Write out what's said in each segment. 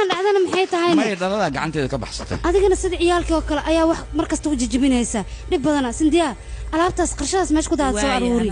tan dhacdana maxay tahay ma dhalada gacanteeda ka baxsatay adigana sida ciyaalkii oo kale ayaa wax markasta u jijibinaysa dhib badana sindiya alaabtaas qarshadaas meesh ku daad soo aruuri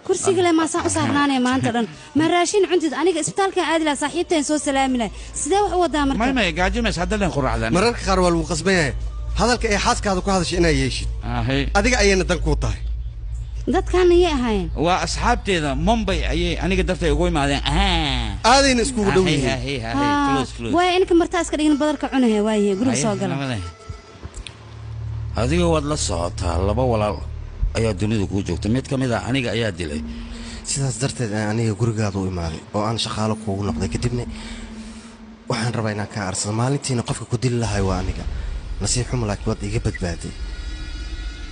kursiga le ma saan u saarnaanay maanta dhan ma raashin cuntid aniga isbitaalka aadi la saaxiibteen soo salaaminay sidee wax u wadaa markaa ma gaajimays hadda leen quraacdan mararka qaar waa lagu qasban yahay hadalka ay xaaskaada ku hadashay inay yeeshid adiga ayayna dan kuu tahay dadkan ayay ahaayeen waa asxaabteeda Mumbai ayay aniga dartay ugu imaadeen aadayna iskugu dhow yihiin way inka martaa iska dhigin badarka cunahay waaye guriga soo gala adiga wad la socotaa laba walaal ayaa dunida ku joogta mid kamid ah aniga ayaa dilay sidaas darteed aniga gurigaada u imaaday oo aan shaqaalo kuugu noqday kadibna waxaan rabaa inaan ka arsado maalintiina qofka ku dili lahay waa aniga nasiib xumo laakiin waad iga badbaaday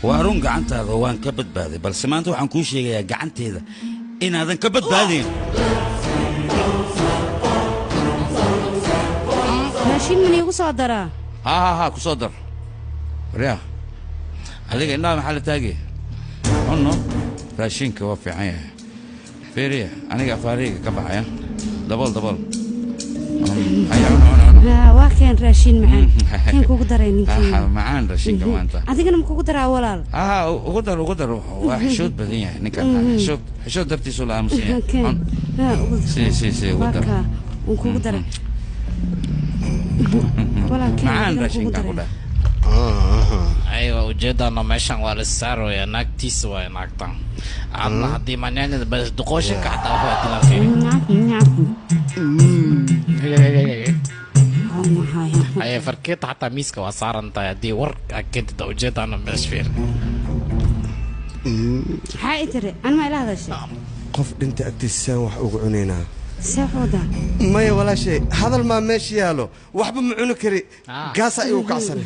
waa run gacantaada waan ka badbaaday balse maanta waxaan kuu sheegayaa gacanteeda inaadan ka badbaadin raashin man iigu soo daraa ha ku soo dar riyaa adiga indhaha maxaa la taagay cunno raashinka waa fiican yahay fiiriya aniga afaariyga ka baxaya dabool waa keen raashin macaan keen kugu daray ninkii macaan raashinka maanta adigana ma kugu daraa walaal ugu dar waa xishood badan yahay ninkan xishood dartiisu la aamusan yahay si ugu dar kugu daray macaan raashinka ku dhah ايوه وجدنا ماشان ولا سارو يا ناكتيس ويا ناكتان اما هدي مانيان بس دقوشك حتى هو تلاقي هاي فركيت حتى ميسكا وصار انت دي ورك اكيد وجدنا مش فير هاي ترى انا ما لها شيء قف انت اكتسان wax ugu cuneyna سافودا ما ولا شيء هذا ما ماشي يالو وحب معونه كري قاس ايو كعسل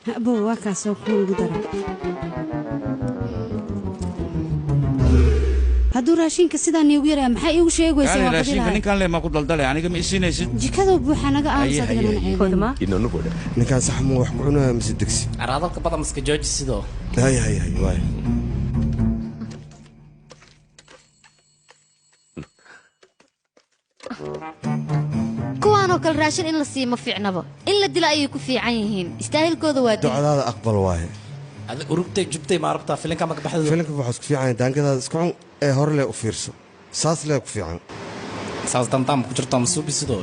أبو وكاسو كل قدرة هادو راشين كسيدا نيويرا محي وشيء ويسوي يعني راشين كني كان لي ما كنت دلدل يعني كم إيشين جكذا بوحنا جا أمس هذا كودما إنه نقول نكان صحمو وحكونا مسدكسي أرادك بطل مسك جوج سيدو هاي واي كوانو كل راشن إن لسي ما في عنبه إلا دلائي كفي عينهن يستاهل كذا وادي هذا أقبل واحد هذا أوروبتي جبتي ما عرفتها فيلم كم بحث فيلم كم بحث كفي عين دان كذا سكون هور له أفيرسو ساس له كفي عين ساس تام كجرت مسوبي سيدو